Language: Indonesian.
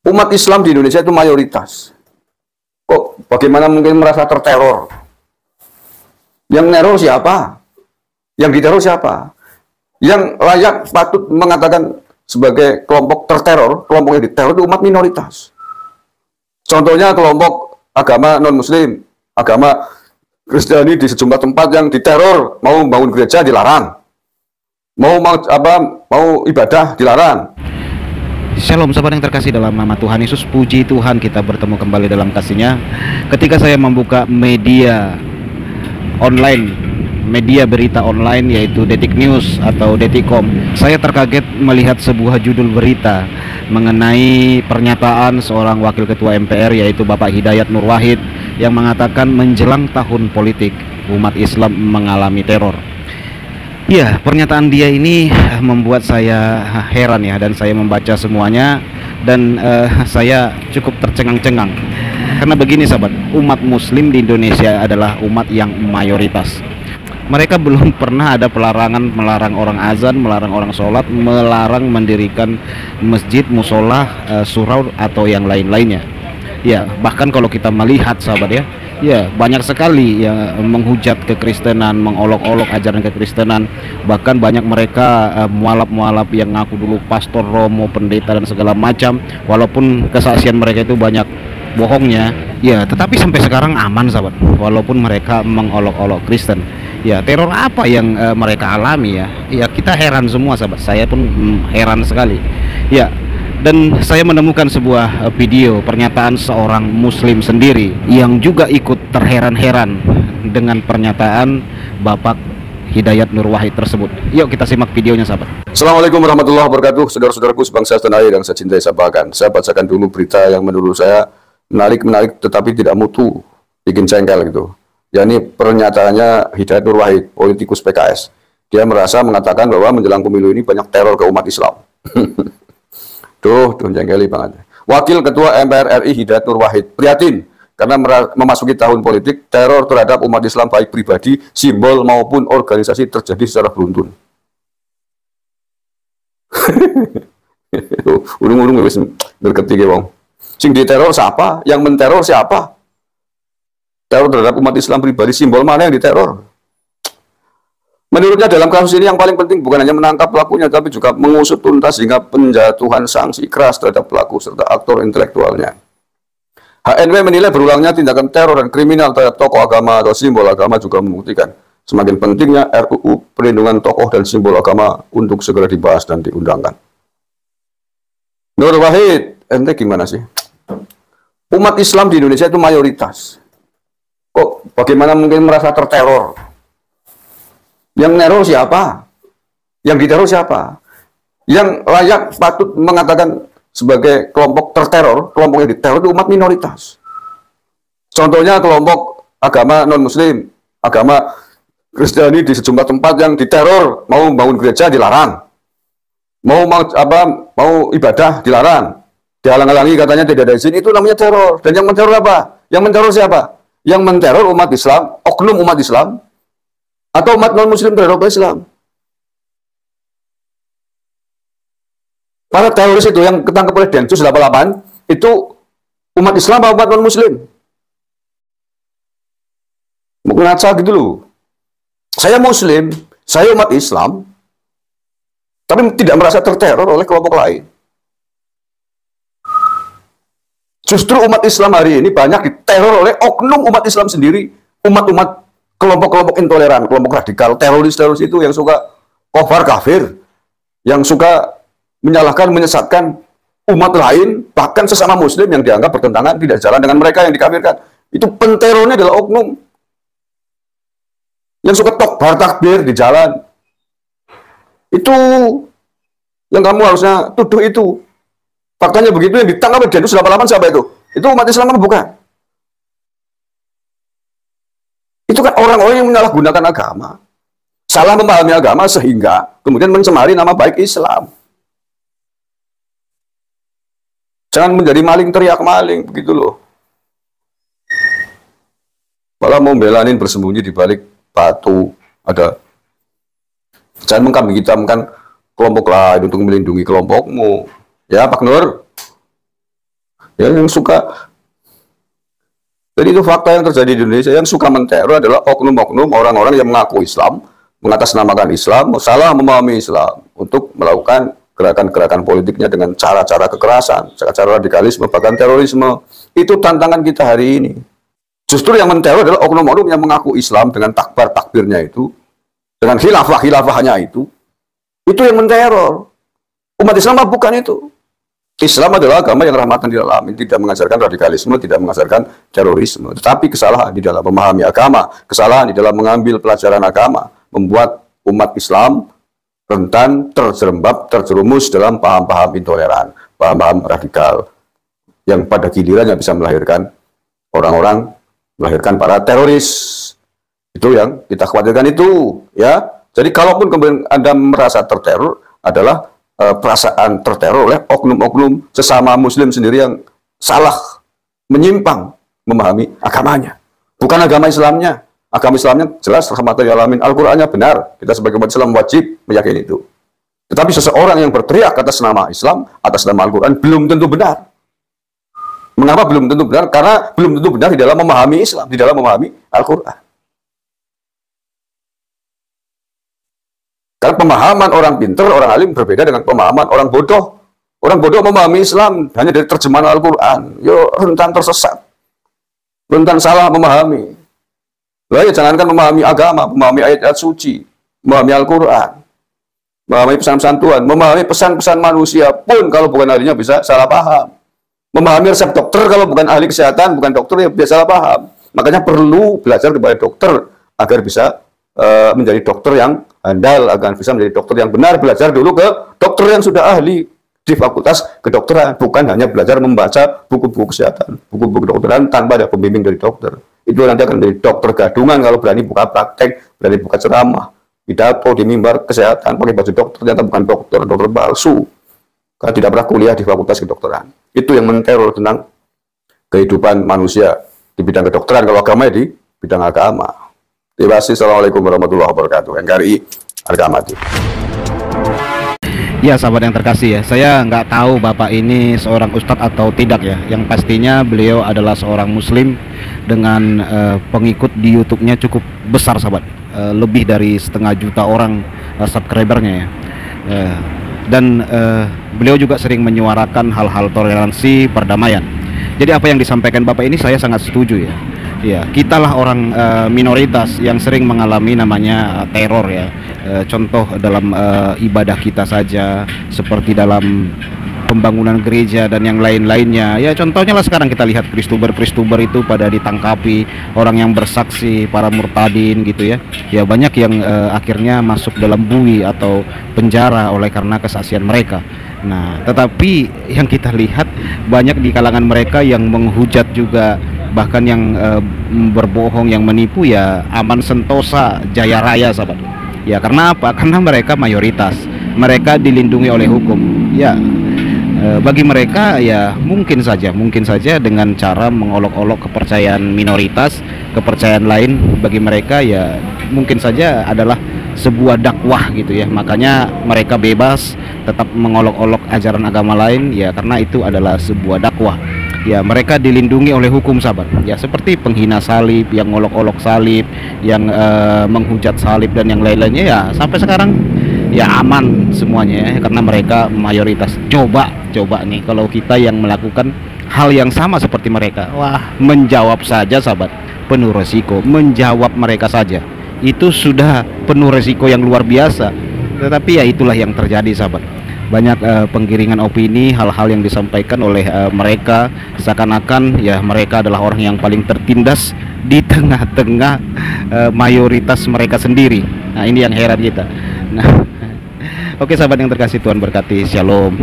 Umat Islam di Indonesia itu mayoritas. Kok bagaimana mungkin merasa terteror? Yang neror siapa? Yang diteror siapa? Yang layak patut mengatakan sebagai kelompok terteror, kelompok yang diteror itu umat minoritas. Contohnya kelompok agama non-muslim, agama Kristiani di sejumlah tempat yang diteror, mau bangun gereja dilarang, mau ibadah dilarang. Shalom sahabat yang terkasih dalam nama Tuhan Yesus, puji Tuhan kita bertemu kembali dalam kasih-Nya. Ketika saya membuka media online, media berita online yaitu Detik News atau Detikcom, saya terkaget melihat sebuah judul berita mengenai pernyataan seorang wakil ketua MPR yaitu Bapak Hidayat Nur Wahid yang mengatakan menjelang tahun politik umat Islam mengalami teror. Ya, pernyataan dia ini membuat saya heran ya, dan saya membaca semuanya dan saya cukup tercengang-cengang. Karena begini sahabat, umat muslim di Indonesia adalah umat yang mayoritas. Mereka belum pernah ada pelarangan melarang orang azan, melarang orang sholat, melarang mendirikan masjid, musola, surau atau yang lain-lainnya. Ya, bahkan kalau kita melihat sahabat ya banyak sekali yang menghujat kekristenan, mengolok-olok ajaran kekristenan. Bahkan banyak mereka mualaf-mualaf yang ngaku dulu pastor, romo, pendeta dan segala macam. Walaupun kesaksian mereka itu banyak bohongnya, ya tetapi sampai sekarang aman sahabat, walaupun mereka mengolok-olok Kristen. Ya, teror apa yang mereka alami ya? Ya kita heran semua sahabat, saya pun heran sekali. Ya, dan saya menemukan sebuah video pernyataan seorang muslim sendiri yang juga ikut terheran-heran dengan pernyataan Bapak Hidayat Nur Wahid tersebut. Yuk kita simak videonya sahabat. Assalamualaikum warahmatullahi wabarakatuh. Saudara-saudaraku sebangsa setanah air yang saya cintai, saya banggakan. Saya bacakan dulu berita yang menurut saya menarik tetapi tidak mutu, bikin jengkel gitu. Ya, ini pernyataannya Hidayat Nur Wahid, politikus PKS. Dia merasa mengatakan bahwa menjelang pemilu ini banyak teror ke umat Islam. Tuh jengkeli banget. Wakil Ketua MPR RI Hidayat Nur Wahid prihatin karena memasuki tahun politik, teror terhadap umat Islam baik pribadi, simbol maupun organisasi terjadi secara beruntun. Urung-urung wis ngerti ge wong. Sing diteror siapa? Yang menteror siapa? Teror terhadap umat Islam pribadi, simbol mana yang diteror? Menurutnya dalam kasus ini yang paling penting bukan hanya menangkap pelakunya, tapi juga mengusut tuntas hingga penjatuhan sanksi keras terhadap pelaku serta aktor intelektualnya. HNW menilai berulangnya tindakan teror dan kriminal terhadap tokoh agama atau simbol agama juga membuktikan semakin pentingnya RUU Perlindungan Tokoh dan Simbol Agama untuk segera dibahas dan diundangkan. Nur Wahid, ente gimana sih? Umat Islam di Indonesia itu mayoritas. Kok bagaimana mungkin merasa terteror? Yang neror siapa? Yang diteror siapa? Yang layak patut mengatakan sebagai kelompok terteror, kelompok yang diteror itu umat minoritas. Contohnya kelompok agama non-muslim, agama Kristiani di sejumlah tempat yang diteror, mau bangun gereja dilarang, mau ibadah dilarang, dihalang-halangi katanya tidak ada izin, itu namanya teror. Dan yang menteror apa? Yang menteror siapa? Yang menteror umat Islam, oknum umat Islam, atau umat non-muslim terhadap Islam. Para teroris itu yang ketangkep oleh Densus 88 itu umat Islam atau umat non-muslim? Mungkin ngaca gitu loh. Saya muslim, saya umat Islam, tapi tidak merasa terteror oleh kelompok lain. Justru umat Islam hari ini banyak diteror oleh oknum umat Islam sendiri, umat-umat kelompok-kelompok intoleran, kelompok radikal, teroris-teroris itu yang suka kafir kafir, yang suka menyalahkan, menyesatkan umat lain, bahkan sesama muslim yang dianggap bertentangan, tidak jalan dengan mereka yang dikafirkan. Itu penterornya adalah oknum yang suka takbar takbir di jalan. Itu yang kamu harusnya tuduh itu. Faktanya begitu, yang ditangkap oleh Densus 88 siapa itu? Itu umat Islam apa bukan? Itu kan orang-orang yang menyalahgunakan agama, salah memahami agama sehingga kemudian mencemari nama baik Islam. Jangan menjadi maling teriak maling, begitu loh. Malah mau belanin bersembunyi di balik batu, ada. Jangan mengkambing hitamkan kelompok lain untuk melindungi kelompokmu. Ya Pak Nur, Ya, yang suka. Jadi itu fakta yang terjadi di Indonesia. Yang suka menteror adalah oknum-oknum orang-orang yang mengaku Islam, mengatasnamakan Islam, salah memahami Islam untuk melakukan gerakan-gerakan politiknya dengan cara-cara kekerasan, cara-cara radikalisme, bahkan terorisme. Itu tantangan kita hari ini. Justru yang menteror adalah oknum-oknum yang mengaku Islam dengan takbir-takbirnya itu, dengan khilafah-khilafahnya itu yang menteror. Umat Islam bukan itu. Islam adalah agama yang rahmatan lil alamin, tidak mengajarkan radikalisme, tidak mengajarkan terorisme. Tetapi kesalahan di dalam memahami agama, kesalahan di dalam mengambil pelajaran agama, membuat umat Islam rentan, terjerembab, terjerumus dalam paham-paham intoleran, paham-paham radikal, yang pada gilirannya bisa melahirkan orang-orang, melahirkan para teroris. Itu yang kita khawatirkan itu, ya. Jadi kalaupun kemudian Anda merasa terteror, adalah perasaan terteror oleh oknum-oknum sesama muslim sendiri yang salah, menyimpang memahami agamanya. Bukan agama Islamnya. Agama Islamnya jelas rahmatan lil alamin, Al-Qur'annya benar. Kita sebagai umat Islam wajib meyakini itu. Tetapi seseorang yang berteriak atas nama Islam, atas nama Al-Qur'an, belum tentu benar. Mengapa belum tentu benar? Karena belum tentu benar di dalam memahami Islam, di dalam memahami Al-Qur'an. Karena pemahaman orang pintar, orang alim berbeda dengan pemahaman orang bodoh. Orang bodoh memahami Islam hanya dari terjemahan Al-Quran. Yo, rentan tersesat. Rentan salah memahami. Lah ya, jangankan memahami agama, memahami ayat-ayat suci, memahami Al-Quran, memahami pesan-pesan Tuhan, memahami pesan-pesan manusia pun kalau bukan ahlinya bisa salah paham. Memahami resep dokter kalau bukan ahli kesehatan, bukan dokter, ya bisa salah paham. Makanya perlu belajar kepada dokter agar bisa menjadi dokter yang handal, agar bisa menjadi dokter yang benar. Belajar dulu ke dokter yang sudah ahli di fakultas kedokteran, bukan hanya belajar membaca buku-buku kesehatan, buku-buku kedokteran tanpa ada pembimbing dari dokter. Itu nanti akan menjadi dokter gadungan kalau berani buka praktek, berani buka ceramah, pidato di mimbar kesehatan pakai baju dokter, ternyata bukan dokter, dokter palsu karena tidak pernah kuliah di fakultas kedokteran. Itu yang menteror tentang kehidupan manusia di bidang kedokteran, kalau agama di bidang agama. Terima kasih. Assalamualaikum warahmatullahi wabarakatuh. NKRI harga mati. Ya, sahabat yang terkasih ya, saya nggak tahu Bapak ini seorang ustadz atau tidak ya. Yang pastinya beliau adalah seorang muslim dengan pengikut di YouTube-nya cukup besar, sahabat. Lebih dari 1,5 juta orang subscribernya ya. Dan beliau juga sering menyuarakan hal-hal toleransi, perdamaian. Jadi apa yang disampaikan Bapak ini saya sangat setuju ya. Ya, kitalah orang minoritas yang sering mengalami namanya teror ya. Contoh dalam ibadah kita saja, seperti dalam pembangunan gereja dan yang lain-lainnya. Ya, contohnya lah sekarang kita lihat kristuber itu pada ditangkapi, orang yang bersaksi, para murtadin gitu ya. Ya, banyak yang akhirnya masuk dalam bui atau penjara oleh karena kesaksian mereka. Nah, tetapi yang kita lihat banyak di kalangan mereka yang menghujat juga, bahkan yang berbohong, yang menipu ya aman sentosa, jaya raya, sahabat. Ya, karena apa? Karena mereka mayoritas, mereka dilindungi oleh hukum. Ya, bagi mereka ya mungkin saja dengan cara mengolok-olok kepercayaan minoritas, kepercayaan lain bagi mereka ya mungkin saja adalah sebuah dakwah gitu ya. Makanya mereka bebas tetap mengolok-olok ajaran agama lain ya, karena itu adalah sebuah dakwah. Ya, mereka dilindungi oleh hukum, sahabat. Ya, seperti penghina salib, yang ngolok-olok salib, yang menghujat salib dan yang lain-lainnya ya sampai sekarang ya aman semuanya ya, karena mereka mayoritas. Coba nih kalau kita yang melakukan hal yang sama seperti mereka, wah, menjawab saja, sahabat, penuh resiko. Menjawab mereka saja itu sudah penuh resiko yang luar biasa. Tetapi ya itulah yang terjadi, sahabat. Banyak penggiringan opini, hal-hal yang disampaikan oleh mereka seakan-akan ya mereka adalah orang yang paling tertindas di tengah-tengah mayoritas mereka sendiri. Nah, ini yang heran kita. Nah, oke, sahabat yang terkasih, Tuhan berkati. Shalom.